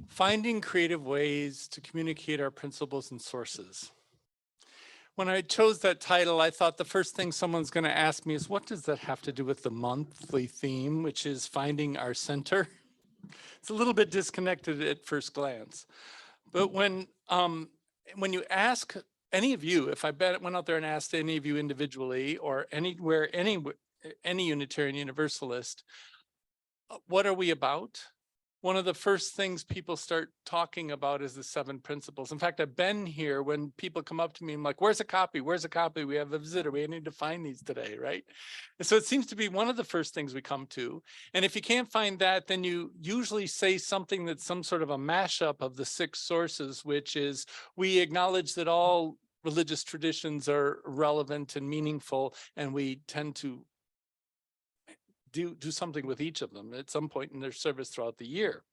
Finding creative ways to communicate our principles and sources. When I chose that title, I thought the first thing someone's going to ask me is, what does that have to do with the monthly theme, which is finding our center? It's a little bit disconnected at first glance. But when you ask any of you, if I went out there and asked any of you individually or anywhere, any Unitarian Universalist, what are we about? One of the first things people start talking about is the 7 principles. In fact, I've been here when people come up to me and I'm like, where's a copy? Where's a copy? We have a visitor. We need to find these today, right? And so it seems to be one of the first things we come to. And if you can't find that, then you usually say something that's some sort of a mashup of the 6 sources, which is we acknowledge that all religious traditions are relevant and meaningful, and we tend to do something with each of them at some point in their service throughout the year.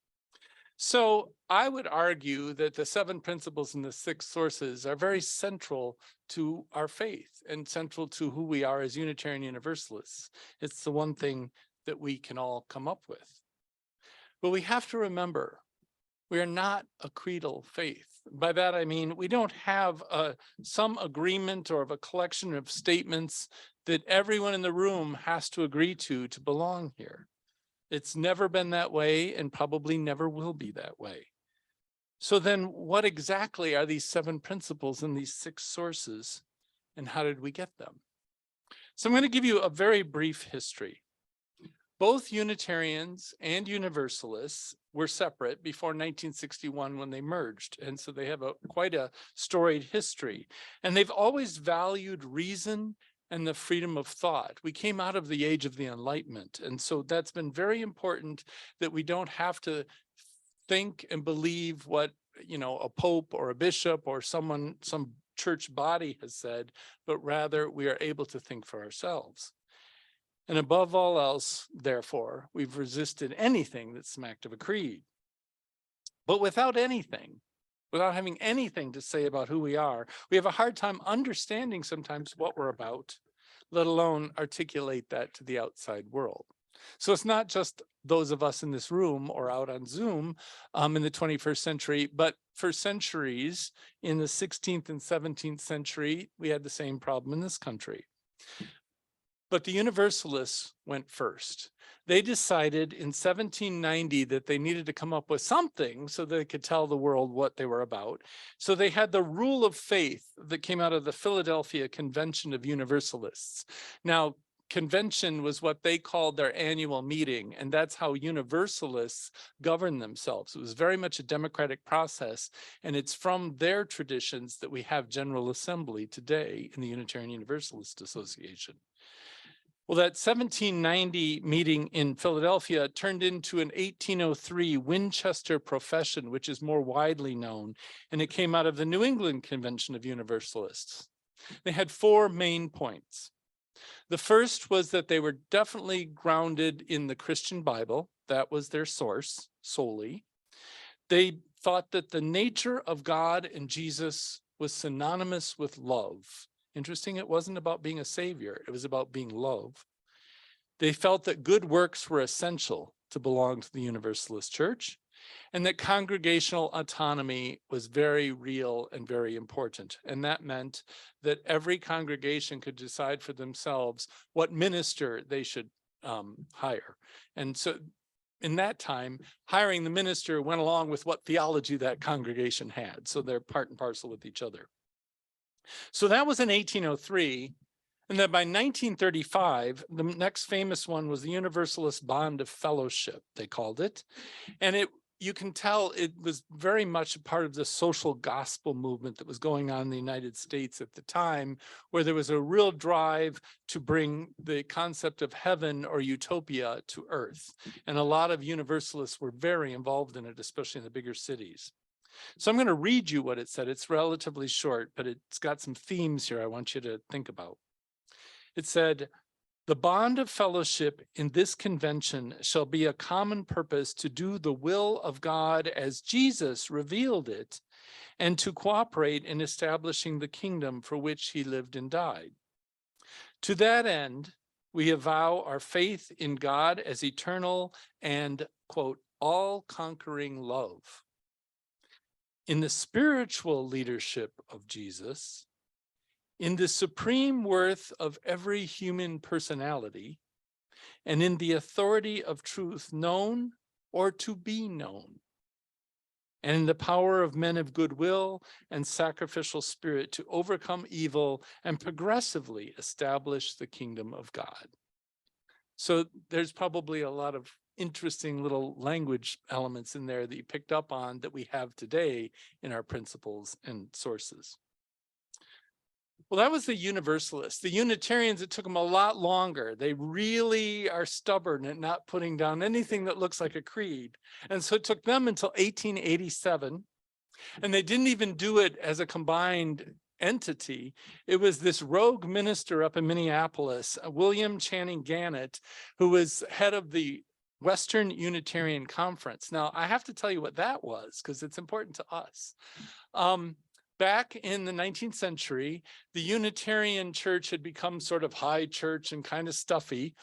So I would argue that the 7 principles and the 6 sources are very central to our faith and central to who we are as Unitarian Universalists. It's the one thing that we can all come up with. But we have to remember, we are not a creedal faith. By that, I mean, we don't have some agreement or of a collection of statements that everyone in the room has to agree to belong here. It's never been that way and probably never will be that way. So then what exactly are these 7 principles and these 6 sources, and how did we get them? So I'm going to give you a very brief history. Both Unitarians and Universalists were separate before 1961 when they merged. And so they have quite a storied history. And they've always valued reason and the freedom of thought. We came out of the age of the Enlightenment. And so that's been very important, that we don't have to think and believe what, a pope or a bishop or some church body has said, but rather we are able to think for ourselves. And above all else, therefore, we've resisted anything that smacked of a creed. But without having anything to say about who we are, we have a hard time understanding sometimes what we're about, let alone articulate that to the outside world. So it's not just those of us in this room or out on Zoom in the 21st century, but for centuries in the 16th and 17th century, we had the same problem in this country. But the Universalists went first. They decided in 1790 that they needed to come up with something so they could tell the world what they were about. So they had the rule of faith that came out of the Philadelphia Convention of Universalists. Now, convention was what they called their annual meeting, and that's how Universalists govern themselves. It was very much a democratic process, and it's from their traditions that we have General Assembly today in the Unitarian Universalist Association. Well, that 1790 meeting in Philadelphia turned into an 1803 Winchester Profession, which is more widely known, and it came out of the New England Convention of Universalists. They had 4 main points. The first was that they were definitely grounded in the Christian Bible. That was their source solely. They thought that the nature of God and Jesus was synonymous with love. Interesting, it wasn't about being a savior, it was about being love. They felt that good works were essential to belong to the Universalist Church, and that congregational autonomy was very real and very important. And that meant that every congregation could decide for themselves what minister they should hire. And so in that time, hiring the minister went along with what theology that congregation had. So they're part and parcel with each other. So that was in 1803. And then by 1935, the next famous one was the Universalist Bond of Fellowship, they called it. And you can tell it was very much a part of the social gospel movement that was going on in the United States at the time, where there was a real drive to bring the concept of heaven or utopia to earth. And a lot of Universalists were very involved in it, especially in the bigger cities. So I'm going to read you what it said. It's relatively short, but it's got some themes here I want you to think about. It said, "The bond of fellowship in this convention shall be a common purpose to do the will of God as Jesus revealed it, and to cooperate in establishing the kingdom for which he lived and died. To that end, We avow our faith in God as eternal and, quote, all-conquering love. In the spiritual leadership of Jesus, in the supreme worth of every human personality, and in the authority of truth known or to be known, and in the power of men of goodwill and sacrificial spirit to overcome evil and progressively establish the kingdom of God. So there's probably a lot of interesting little language elements in there that you picked up on that we have today in our principles and sources. Well, that was the Universalists. The Unitarians, it took them a lot longer. They really are stubborn at not putting down anything that looks like a creed. And so it took them until 1887. And they didn't even do it as a combined entity. It was this rogue minister up in Minneapolis, William Channing Gannett, who was head of the Western Unitarian Conference. Now, I have to tell you what that was, because it's important to us. Back in the 19th century, the Unitarian Church had become sort of high church and kind of stuffy.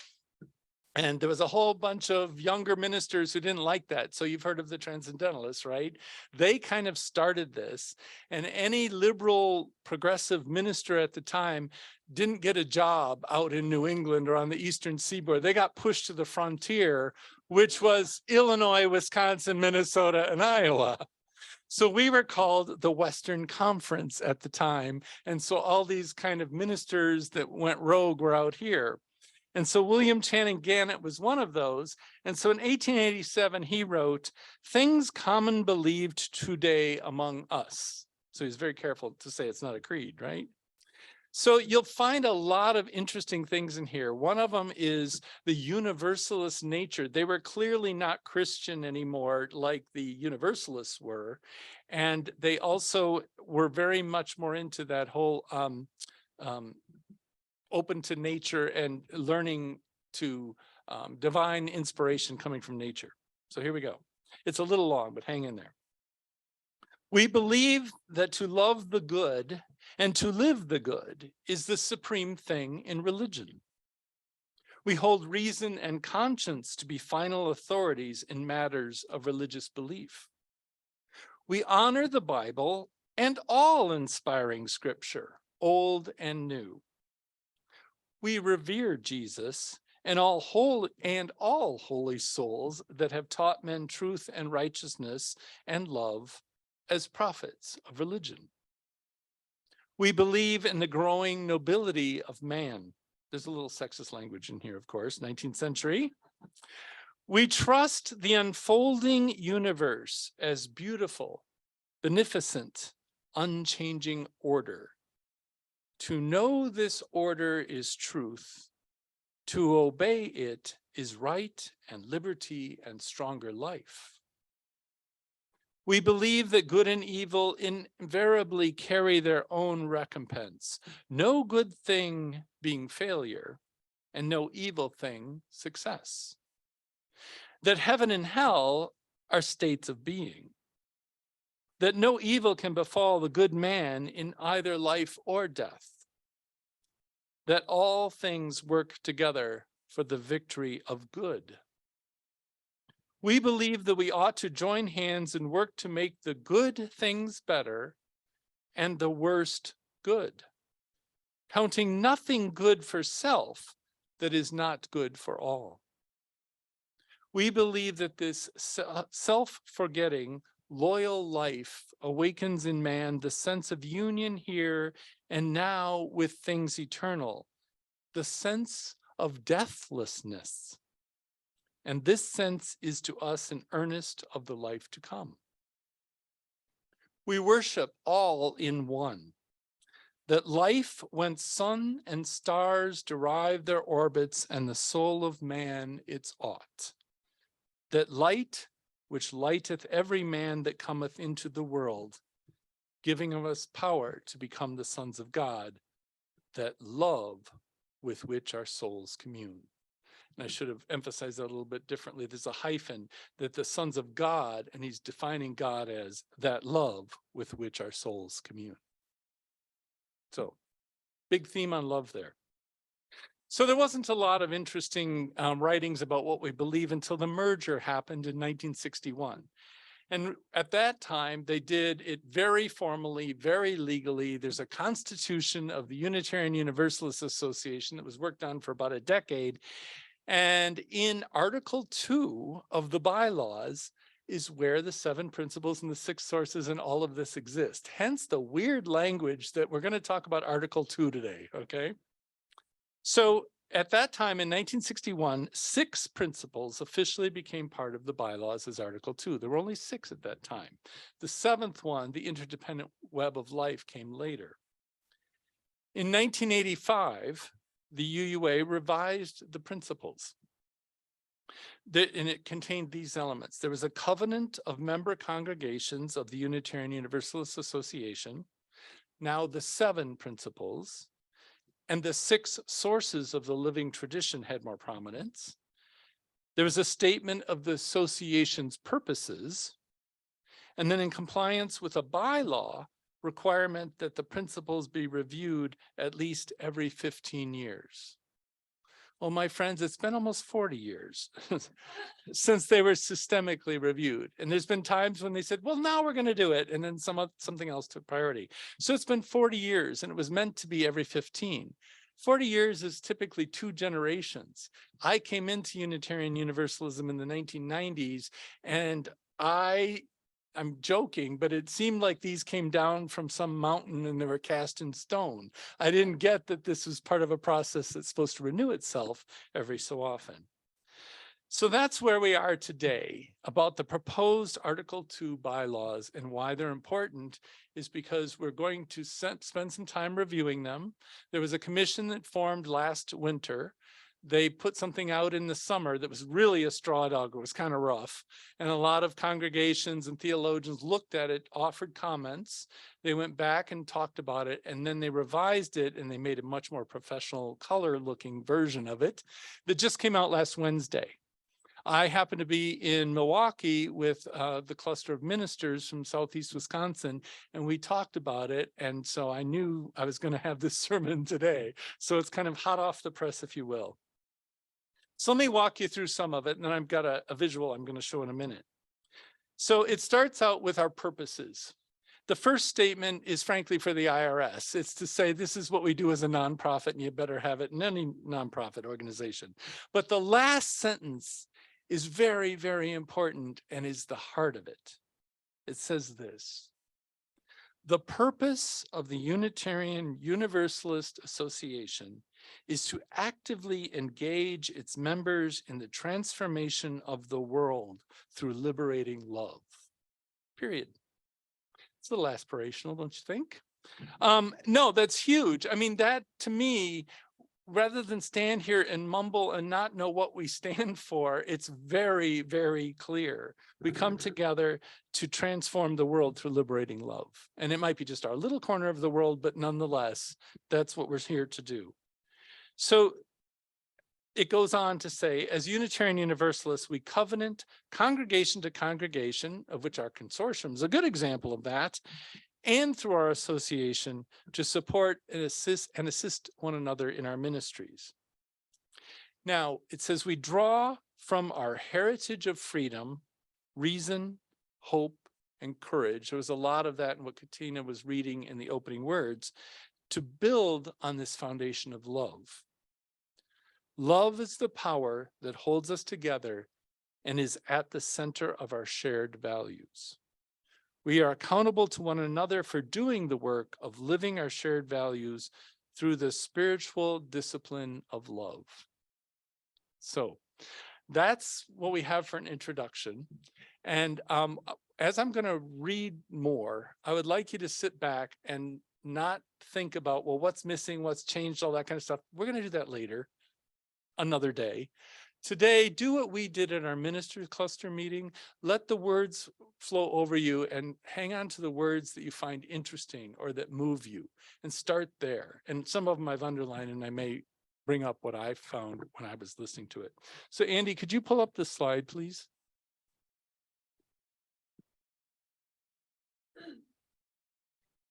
And there was a whole bunch of younger ministers who didn't like that. So you've heard of the Transcendentalists, right? They kind of started this. And any liberal progressive minister at the time didn't get a job out in New England or on the Eastern Seaboard. They got pushed to the frontier, which was Illinois, Wisconsin, Minnesota, and Iowa. So we were called the Western Conference at the time. And so all these kind of ministers that went rogue were out here. And so William Channing Gannett was one of those. And so in 1887, he wrote, "Things common believed today among us." So he's very careful to say it's not a creed, right? So you'll find a lot of interesting things in here. One of them is the universalist nature. They were clearly not Christian anymore like the Universalists were. And they also were very much more into that whole open to nature and learning to divine inspiration coming from nature. So here we go. It's a little long, but hang in there. We believe that to love the good and to live the good is the supreme thing in religion. We hold reason and conscience to be final authorities in matters of religious belief. We honor the Bible and all inspiring scripture, old and new. We revere Jesus and all holy souls that have taught men truth and righteousness and love as prophets of religion. We believe in the growing nobility of man. There's a little sexist language in here, of course, 19th century. We trust the unfolding universe as beautiful, beneficent, unchanging order. To know this order is truth. To obey it is right and liberty and stronger life. We believe that good and evil invariably carry their own recompense, no good thing being failure and no evil thing success. That heaven and hell are states of being. That no evil can befall the good man in either life or death. That all things work together for the victory of good. We believe that we ought to join hands and work to make the good things better and the worst good, counting nothing good for self that is not good for all. We believe that this self-forgetting, loyal life awakens in man the sense of union here and now with things eternal, the sense of deathlessness. And this sense is to us an earnest of the life to come. We worship all in one, that life whence sun and stars derive their orbits and the soul of man its ought, that light which lighteth every man that cometh into the world, giving of us power to become the sons of God, that love with which our souls commune. And I should have emphasized that a little bit differently. There's a hyphen, that the sons of God, and he's defining God as that love with which our souls commune. So, big theme on love there. So there wasn't a lot of interesting writings about what we believe until the merger happened in 1961. And at that time, they did it very formally, very legally. There's a constitution of the Unitarian Universalist Association that was worked on for about a decade. And in Article 2 of the bylaws is where the 7 principles and the 6 sources and all of this exist. Hence the weird language that we're going to talk about Article 2 today, okay? So at that time in 1961, 6 principles officially became part of the bylaws as Article 2. There were only 6 at that time. The 7th one, the interdependent web of life, came later. In 1985, the UUA revised the principles. And it contained these elements. There was a covenant of member congregations of the Unitarian Universalist Association, now the 7 principles, and the 6 sources of the living tradition had more prominence. There was a statement of the association's purposes, and then in compliance with a bylaw requirement that the principles be reviewed at least every 15 years. Well, my friends, it's been almost 40 years since they were systemically reviewed. And there's been times when they said, well, now we're going to do it. And then something else took priority. So it's been 40 years and it was meant to be every 15. 40 years is typically 2 generations. I came into Unitarian Universalism in the 1990s, and I'm joking, but it seemed like these came down from some mountain and they were cast in stone. I didn't get that this was part of a process that's supposed to renew itself every so often. So that's where we are today about the proposed Article 2 bylaws, and why they're important is because we're going to spend some time reviewing them. There was a commission that formed last winter. They put something out in the summer that was really a straw dog. It was kind of rough. And a lot of congregations and theologians looked at it, offered comments. They went back and talked about it, and then they revised it and they made a much more professional color looking version of it that just came out last Wednesday. I happened to be in Milwaukee with the cluster of ministers from Southeast Wisconsin, and we talked about it. And so I knew I was going to have this sermon today. So it's kind of hot off the press, if you will. So let me walk you through some of it, and then I've got a visual I'm going to show in a minute. So it starts out with our purposes. The first statement is frankly for the IRS. It's to say this is what we do as a nonprofit, and you better have it in any nonprofit organization. But the last sentence is very, very important and is the heart of it. It says this: the purpose of the Unitarian Universalist Association is to actively engage its members in the transformation of the world through liberating love. Period. It's a little aspirational, don't you think? No, that's huge. I mean, that to me, rather than stand here and mumble and not know what we stand for, it's very, very clear. We come together to transform the world through liberating love. And it might be just our little corner of the world, but nonetheless, that's what we're here to do. So it goes on to say, as Unitarian Universalists, we covenant congregation to congregation, of which our consortium is a good example of that, and through our association to support and assist one another in our ministries. Now, it says we draw from our heritage of freedom, reason, hope, and courage. There was a lot of that in what Katina was reading in the opening words, to build on this foundation of love. Love is the power that holds us together and is at the center of our shared values. We are accountable to one another for doing the work of living our shared values through the spiritual discipline of love. So that's what we have for an introduction. And as I'm going to read more, I would like you to sit back and not think about, well, what's missing, what's changed, all that kind of stuff. We're going to do that later, another day. Today, do what we did at our ministry cluster meeting. Let the words flow over you and hang on to the words that you find interesting or that move you, and start there. And some of them I've underlined, and I may bring up what I found when I was listening to it. So Andy, could you pull up the slide, please?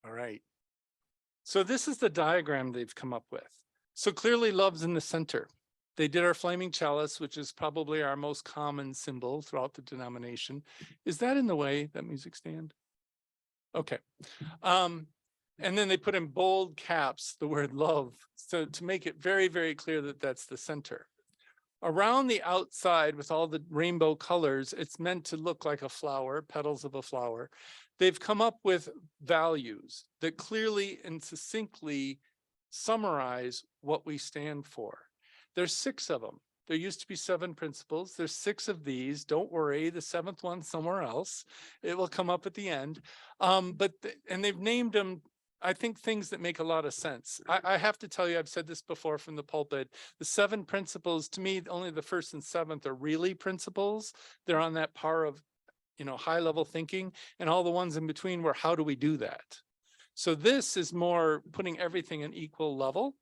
All right. So this is the diagram they've come up with. So clearly love's in the center. They did our flaming chalice, which is probably our most common symbol throughout the denomination. Is that in the way, that music stand? Okay. And then they put in bold caps the word love, so to make it very, very clear that that's the center. Around the outside with all the rainbow colors, it's meant to look like a flower, petals of a flower. They've come up with values that clearly and succinctly summarize what we stand for. There's 6 of them. There used to be 7 principles. There's 6 of these. Don't worry, the 7th one somewhere else. It will come up at the end. And they've named them, I think, things that make a lot of sense. I have to tell you, I've said this before from the pulpit, the 7 principles, to me, only the 1st and 7th are really principles. They're on that par of, high level thinking, and all the ones in between were, how do we do that? So this is more putting everything in equal level.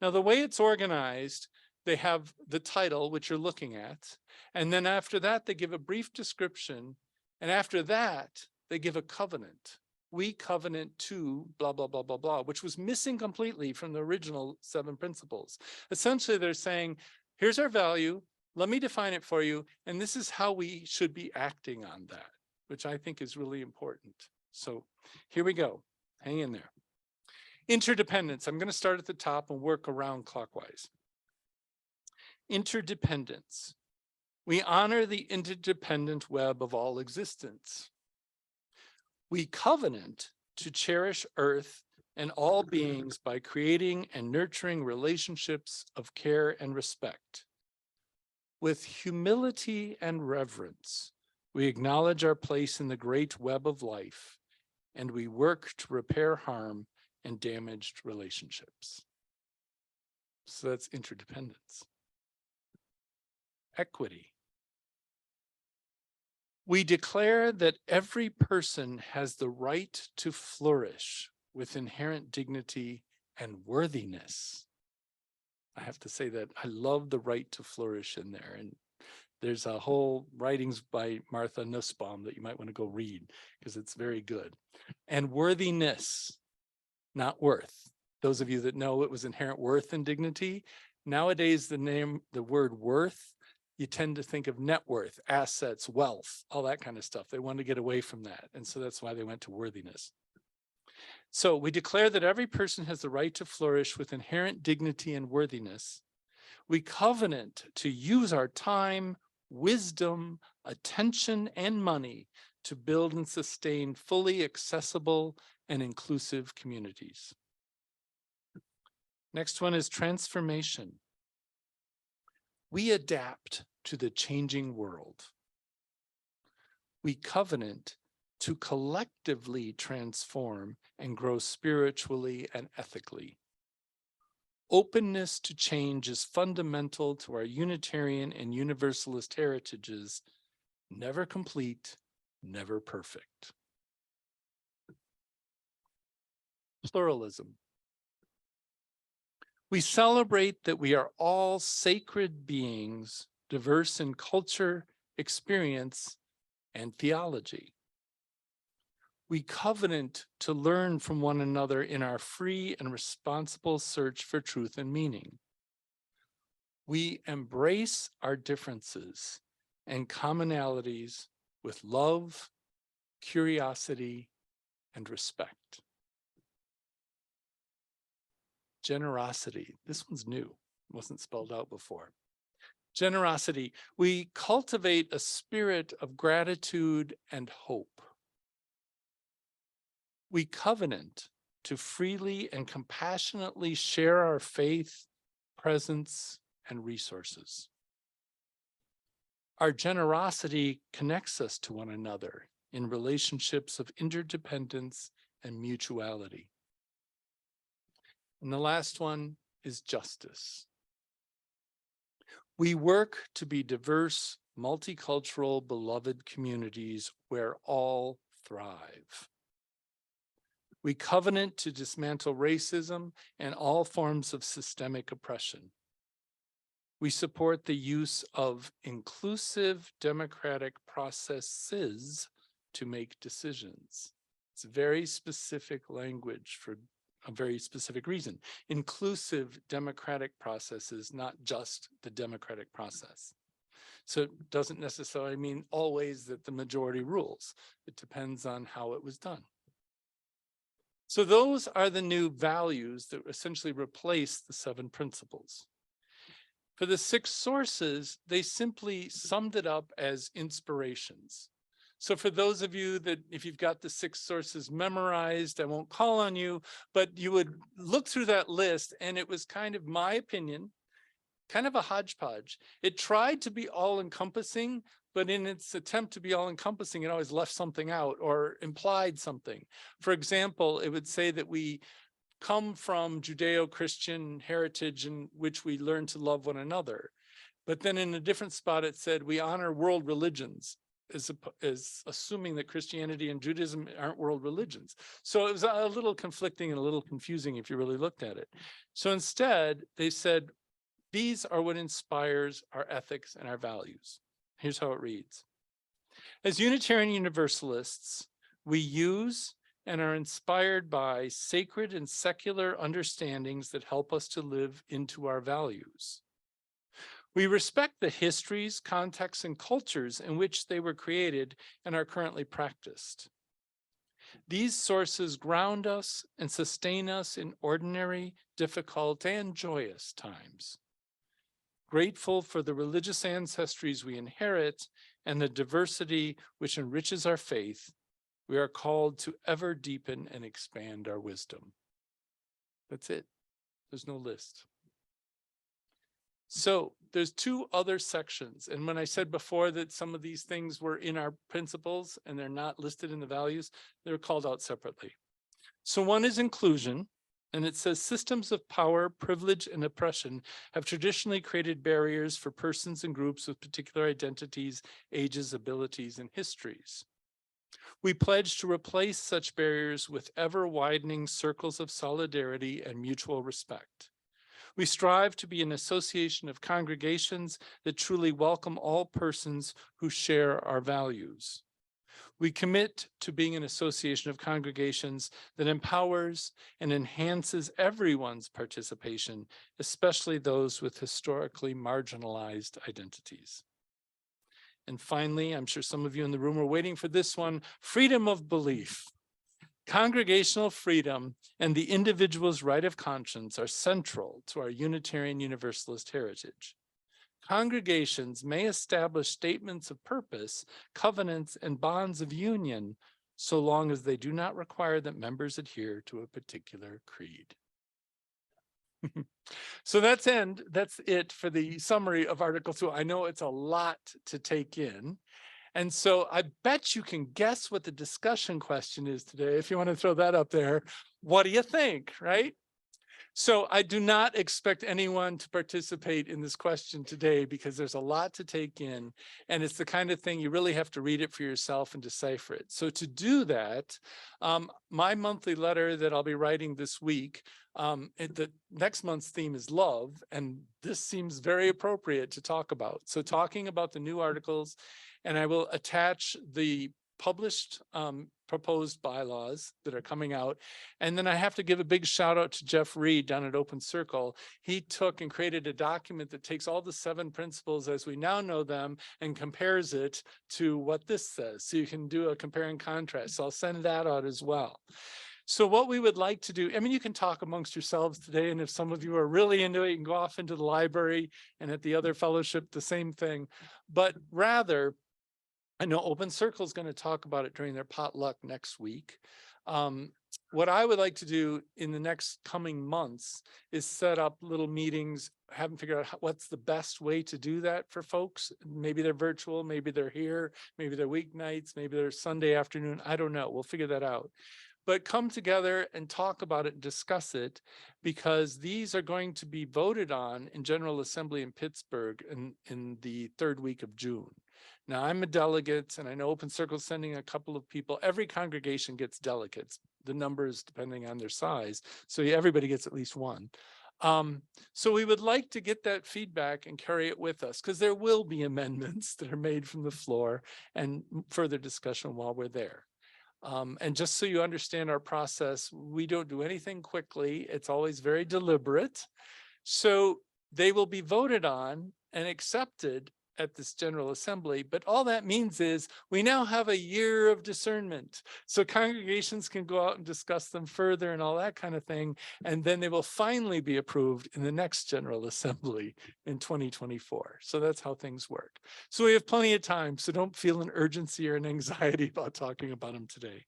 Now, the way it's organized, they have the title, which you're looking at. And then after that, they give a brief description. And after that, they give a covenant. We covenant to blah, blah, blah, blah, blah, which was missing completely from the original 7 principles. Essentially, they're saying, here's our value. Let me define it for you. And this is how we should be acting on that, which I think is really important. So here we go. Hang in there. Interdependence. I'm going to start at the top and work around clockwise. Interdependence. We honor the interdependent web of all existence. We covenant to cherish Earth and all beings by creating and nurturing relationships of care and respect. With humility and reverence, we acknowledge our place in the great web of life, and we work to repair harm and damaged relationships. So that's interdependence. Equity. We declare that every person has the right to flourish with inherent dignity and worthiness. I have to say that I love the right to flourish in there. And there's a whole writings by Martha Nussbaum that you might want to go read because it's very good. And worthiness, not worth. Those of you that know it was inherent worth and dignity. Nowadays, the word worth, you tend to think of net worth, assets, wealth, all that kind of stuff. They want to get away from that. And so that's why they went to worthiness. So we declare that every person has the right to flourish with inherent dignity and worthiness. We covenant to use our time, wisdom, attention, and money to build and sustain fully accessible and inclusive communities. Next one is transformation. We adapt to the changing world. We covenant to collectively transform and grow spiritually and ethically. Openness to change is fundamental to our Unitarian and Universalist heritages, never complete, never perfect. Pluralism. We celebrate that we are all sacred beings, diverse in culture, experience, and theology. We covenant to learn from one another in our free and responsible search for truth and meaning. We embrace our differences and commonalities with love, curiosity, and respect. Generosity. This one's new. It wasn't spelled out before. Generosity. We cultivate a spirit of gratitude and hope. We covenant to freely and compassionately share our faith, presence, and resources. Our generosity connects us to one another in relationships of interdependence and mutuality. And the last one is justice. We work to be diverse, multicultural, beloved communities where all thrive. We covenant to dismantle racism and all forms of systemic oppression. We support the use of inclusive democratic processes to make decisions. It's very specific language for a very specific reason. Inclusive democratic processes, not just the democratic process. So it doesn't necessarily mean always that the majority rules. It depends on how it was done. So those are the new values that essentially replace the 7 principles. For the 6 sources, they simply summed it up as inspirations. So for those of you that, if you've got the 6 sources memorized, I won't call on you, but you would look through that list, and it was kind of my opinion, kind of a hodgepodge. It tried to be all encompassing, but in its attempt to be all encompassing, it always left something out or implied something. For example, it would say that we come from Judeo-Christian heritage in which we learn to love one another. But then in a different spot, it said we honor world religions, as assuming that Christianity and Judaism aren't world religions. So it was a little conflicting and a little confusing if you really looked at it. So instead, they said, these are what inspires our ethics and our values. Here's how it reads. As Unitarian Universalists, we use and are inspired by sacred and secular understandings that help us to live into our values. We respect the histories, contexts, and cultures in which they were created and are currently practiced. These sources ground us and sustain us in ordinary, difficult, and joyous times. Grateful for the religious ancestries we inherit and the diversity which enriches our faith, we are called to ever deepen and expand our wisdom. That's it. There's no list. So there's 2 other sections. And when I said before that some of these things were in our principles and they're not listed in the values, they're called out separately. So one is inclusion, and it says systems of power, privilege, and oppression have traditionally created barriers for persons and groups with particular identities, ages, abilities, and histories. We pledge to replace such barriers with ever-widening circles of solidarity and mutual respect. We strive to be an association of congregations that truly welcome all persons who share our values. We commit to being an association of congregations that empowers and enhances everyone's participation, especially those with historically marginalized identities. And finally, I'm sure some of you in the room are waiting for this one, freedom of belief. Congregational freedom and the individual's right of conscience are central to our Unitarian Universalist heritage. Congregations may establish statements of purpose, covenants, and bonds of union, so long as they do not require that members adhere to a particular creed. So that's it for the summary of Article 2. I know it's a lot to take in. And so I bet you can guess what the discussion question is today. If you want to throw that up there, what do you think, right? So I do not expect anyone to participate in this question today because there's a lot to take in, and it's the kind of thing you really have to read it for yourself and decipher it. So to do that, my monthly letter that I'll be writing this week, the next month's theme is love, and this seems very appropriate to talk about. So talking about the new articles, and I will attach the published proposed bylaws that are coming out. And then I have to give a big shout out to Jeff Reed down at Open Circle. He took and created a document that takes all the 7 principles as we now know them and compares it to what this says. So you can do a compare and contrast. So I'll send that out as well. So what we would like to do, I mean, you can talk amongst yourselves today, and if some of you are really into it, you can go off into the library, and at the other fellowship, the same thing. But rather, I know Open Circle is going to talk about it during their potluck next week. What I would like to do in the next coming months is set up little meetings, haven't figured out what's the best way to do that for folks. Maybe they're virtual, maybe they're here, maybe they're weeknights, maybe they're Sunday afternoon. I don't know. We'll figure that out. But come together and talk about it and discuss it, because these are going to be voted on in General Assembly in Pittsburgh in the 3rd week of June. Now, I'm a delegate, and I know Open Circle is sending a couple of people. Every congregation gets delegates, the numbers depending on their size. So everybody gets at least one. So we would like to get that feedback and carry it with us, because there will be amendments that are made from the floor and further discussion while we're there. And just so you understand our process, we don't do anything quickly. It's always very deliberate. So they will be voted on and accepted at this General Assembly. But all that means is we now have a year of discernment. So congregations can go out and discuss them further and all that kind of thing. And then they will finally be approved in the next General Assembly in 2024. So that's how things work. So we have plenty of time. So don't feel an urgency or an anxiety about talking about them today.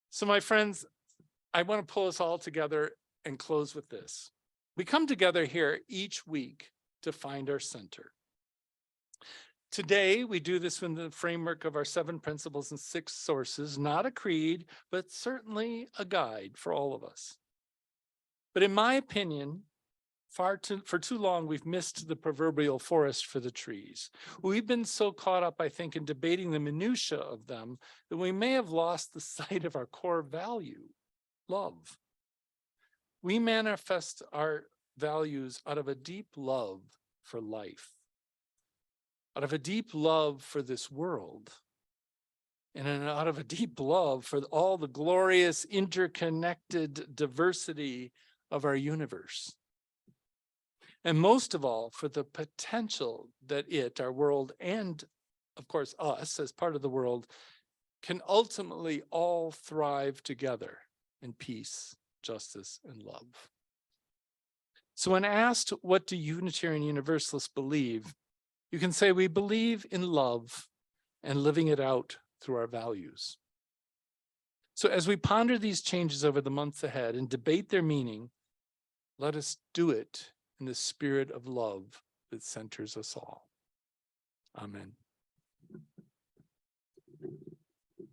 So my friends, I want to pull us all together and close with this. We come together here each week to find our center. Today, we do this in the framework of our 7 principles and 6 sources, not a creed, but certainly a guide for all of us. But in my opinion, for too long, we've missed the proverbial forest for the trees. We've been so caught up, I think, in debating the minutia of them that we may have lost the sight of our core value, love. We manifest our values out of a deep love for life, out of a deep love for this world, and out of a deep love for all the glorious interconnected diversity of our universe. And most of all, for the potential that it, our world, and of course us as part of the world, can ultimately all thrive together in peace, justice, and love. So when asked, what do Unitarian Universalists believe? You can say we believe in love and living it out through our values. So as we ponder these changes over the months ahead and debate their meaning, let us do it in the spirit of love that centers us all. Amen.